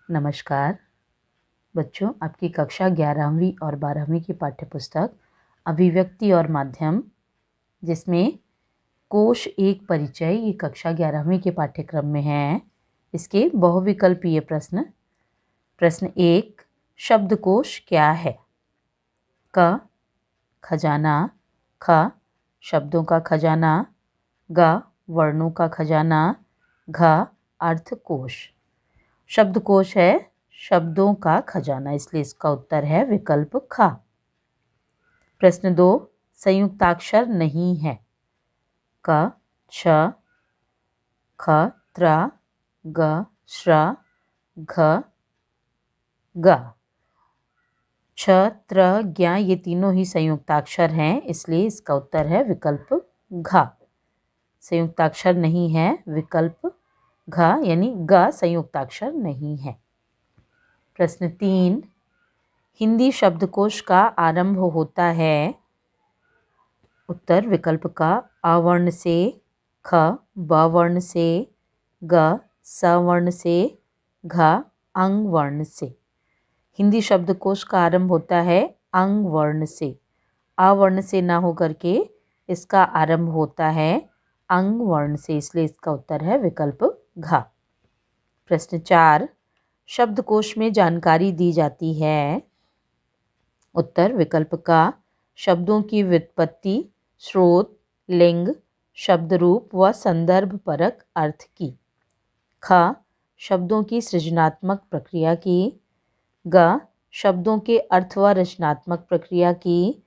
नमस्कार बच्चों, आपकी कक्षा 11वीं और 12वीं की पाठ्यपुस्तक अभिव्यक्ति और माध्यम, जिसमें कोश एक परिचय, ये कक्षा 11वीं के पाठ्यक्रम में है। इसके बहुविकल्पीय प्रश्न। प्रश्न 1, शब्दकोश क्या है? क, खजाना। ख, शब्दों का खजाना। ग, वर्णों का खजाना। घ, अर्थकोश। शब्दकोश है शब्दों का खजाना, इसलिए इसका उत्तर है विकल्प ख। प्रश्न 2, संयुक्ताक्षर नहीं है। क, छ, ख, त्र, ग, श्र, घ, ग। छ, त्र, ज्ञ ये तीनों ही संयुक्ताक्षर हैं, इसलिए इसका उत्तर है विकल्प घ। संयुक्ताक्षर नहीं है, विकल्प घ यानी ग संयुक्ताक्षर नहीं है। प्रश्न 3, हिंदी शब्दकोश का आरंभ होता है। उत्तर विकल्प का अ वर्ण से, ख ब वर्ण से, ग स वर्ण से, घ अंग वर्ण से। हिंदी शब्दकोश का आरंभ होता है अंग वर्ण से। अ वर्ण से ना होकर के इसका आरंभ होता है अंग वर्ण से, इसलिए इसका उत्तर है विकल्प घ। प्रश्न 4, शब्दकोश में जानकारी दी जाती है। उत्तर विकल्प का शब्दों की व्युत्पत्ति, स्रोत, लिंग, शब्द रूप व संदर्भ परक अर्थ की। ख, शब्दों की सृजनात्मक प्रक्रिया की। ग, शब्दों के अर्थ व रचनात्मक प्रक्रिया की।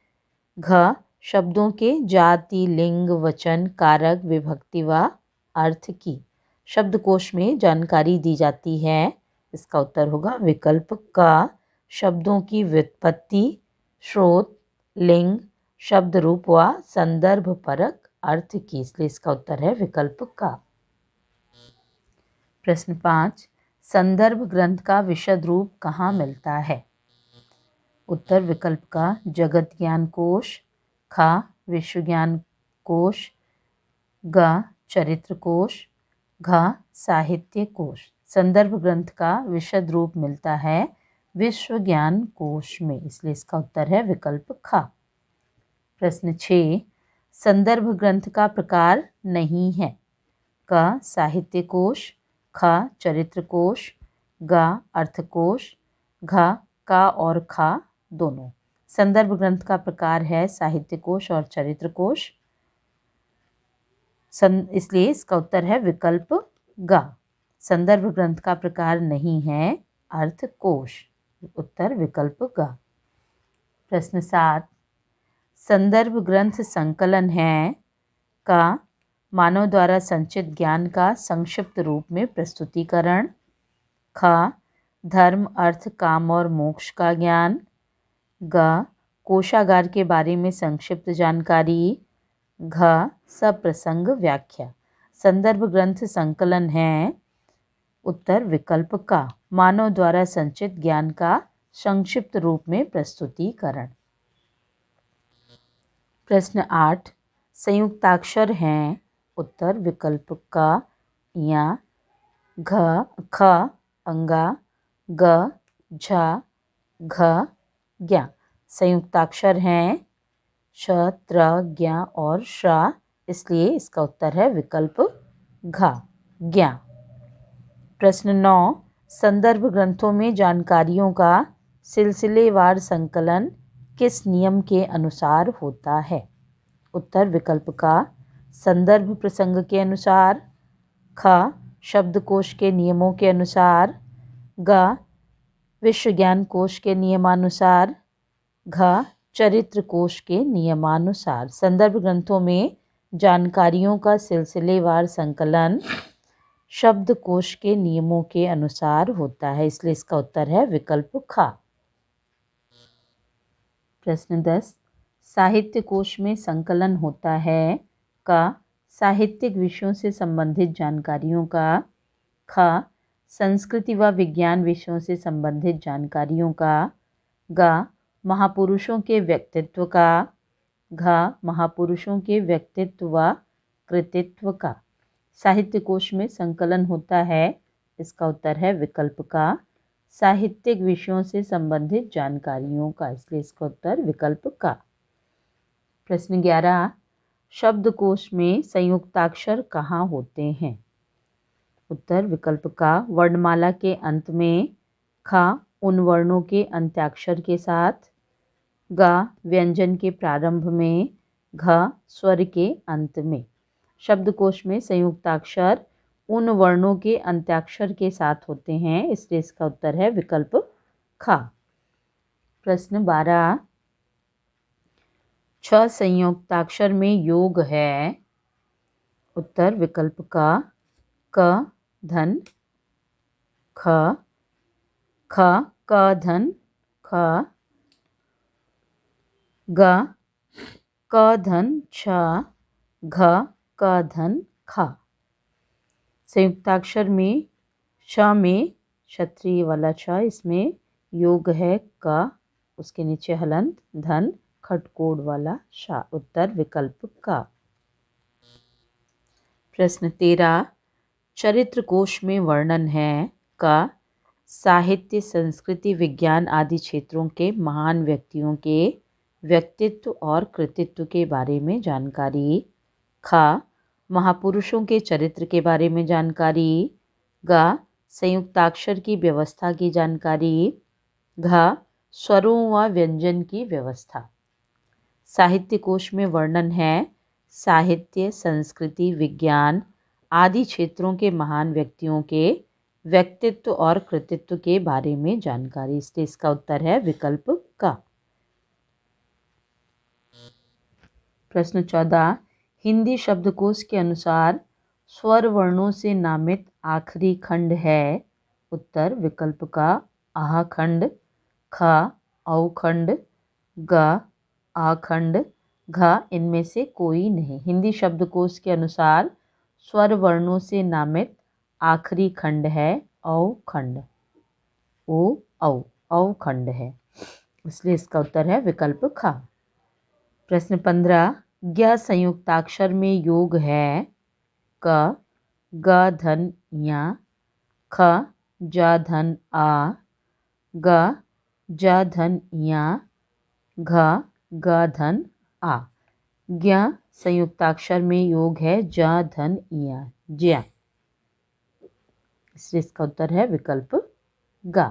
घ, शब्दों के जाति, लिंग, वचन, कारक, विभक्ति व अर्थ की। शब्दकोश में जानकारी दी जाती है, इसका उत्तर होगा विकल्प का शब्दों की व्युत्पत्ति, स्रोत, लिंग, शब्द रूप व संदर्भ परक अर्थ की, इसलिए इसका उत्तर है विकल्प का। प्रश्न 5, संदर्भ ग्रंथ का विशद रूप कहाँ मिलता है? उत्तर विकल्प का जगत ज्ञान कोश। ख, विश्व ज्ञान कोश। ग, चरित्र कोश। घ, साहित्य कोश। संदर्भ ग्रंथ का विशद रूप मिलता है विश्व ज्ञान कोश में, इसलिए इसका उत्तर है विकल्प ख। प्रश्न 6, संदर्भ ग्रंथ का प्रकार नहीं है। क, साहित्य कोश। ख, चरित्र कोश। ग, अर्थकोश। घ, का और ख दोनों। संदर्भ ग्रंथ का प्रकार है साहित्य कोश और चरित्र कोश, इसलिए इसका उत्तर है विकल्प ग। संदर्भ ग्रंथ का प्रकार नहीं है अर्थकोश, उत्तर विकल्प ग। प्रश्न 7, संदर्भ ग्रंथ संकलन है। का, मानव द्वारा संचित ज्ञान का संक्षिप्त रूप में प्रस्तुतिकरण। ख, धर्म, अर्थ, काम और मोक्ष का ज्ञान। ग, कोशागार के बारे में संक्षिप्त जानकारी। घ, सप्रसंग व्याख्या। संदर्भ ग्रंथ संकलन है, उत्तर विकल्प का मानव द्वारा संचित ज्ञान का संक्षिप्त रूप में प्रस्तुतिकरण। प्रश्न 8, संयुक्ताक्षर हैं। उत्तर विकल्प का या। घ, ख, अंगा, ग, झ, घ, ज्ञ। संयुक्ताक्षर हैं श, त्र, ज्ञ और श, इसलिए इसका उत्तर है विकल्प घ, ज्ञ। प्रश्न 9, संदर्भ ग्रंथों में जानकारियों का सिलसिलेवार संकलन किस नियम के अनुसार होता है? उत्तर विकल्प का संदर्भ प्रसंग के अनुसार। ख, शब्दकोश के नियमों के अनुसार। ग, विश्व ज्ञान कोश के नियमानुसार। घ, चरित्र कोश के नियमानुसार। संदर्भ ग्रंथों में जानकारियों का सिलसिलेवार संकलन शब्दकोश के नियमों के अनुसार होता है, इसलिए इसका उत्तर है विकल्प ख। प्रश्न 10, साहित्य कोश में संकलन होता है। का, साहित्यिक विषयों से संबंधित जानकारियों का। ख, संस्कृति व विज्ञान विषयों से संबंधित जानकारियों का। ग, महापुरुषों के व्यक्तित्व का। घ, महापुरुषों के व्यक्तित्व व कृतित्व का। साहित्य कोश में संकलन होता है, इसका उत्तर है विकल्प का साहित्यिक विषयों से संबंधित जानकारियों का, इसलिए इसका उत्तर विकल्प का। प्रश्न 11, शब्दकोश में संयुक्ताक्षर कहाँ होते हैं? उत्तर विकल्प का, वर्णमाला के अंत में, ख उन वर्णों के अंत्याक्षर के साथ, ग व्यंजन के प्रारंभ में, घ स्वर के अंत में। शब्दकोश में संयुक्ताक्षर उन वर्णों के अंत्याक्षर के साथ होते हैं, इसलिए इसका उत्तर है विकल्प ख। प्रश्न 12, छ संयुक्ताक्षर में योग है? उत्तर विकल्प का, क धन ख, ख क धन ख, ग क धन छ, घ क धन ख। संयुक्ताक्षर में श में क्षत्रिय वाला छ, इसमें योग है क, उसके नीचे हलंत धन खटकोड़ वाला श। उत्तर विकल्प का। प्रश्न 13, चरित्र कोश में वर्णन है क साहित्य, संस्कृति, विज्ञान आदि क्षेत्रों के महान व्यक्तियों के व्यक्तित्व और कृतित्व के बारे में जानकारी, ख महापुरुषों के चरित्र के बारे में जानकारी, ग संयुक्ताक्षर की व्यवस्था की जानकारी, घ स्वरों व व्यंजन की व्यवस्था। साहित्य कोश में वर्णन है साहित्य, संस्कृति, विज्ञान आदि क्षेत्रों के महान व्यक्तियों के व्यक्तित्व और कृतित्व के बारे में जानकारी, इसलिए इसका उत्तर है विकल्प का। प्रश्न 14, हिंदी शब्दकोश के अनुसार स्वर वर्णों से नामित आखिरी खंड है? उत्तर विकल्प का, आह खंड, ख औ खंड, ग आ खंड, घ इनमें से कोई नहीं। हिंदी शब्दकोश के अनुसार स्वर वर्णों से नामित आखिरी खंड है औ खंड, ओ औ खंड है, इसलिए इसका उत्तर है विकल्प ख। प्रश्न 15, ज्ञ संयुक्ताक्षर में योग है? क ग धन ञ, ख ज धन आ, ग ज धन ञ, घ ग धन आ। ज्ञ संयुक्ताक्षर में योग है ज धन ञ, ज्ञ, इसलिए इसका उत्तर है विकल्प ग।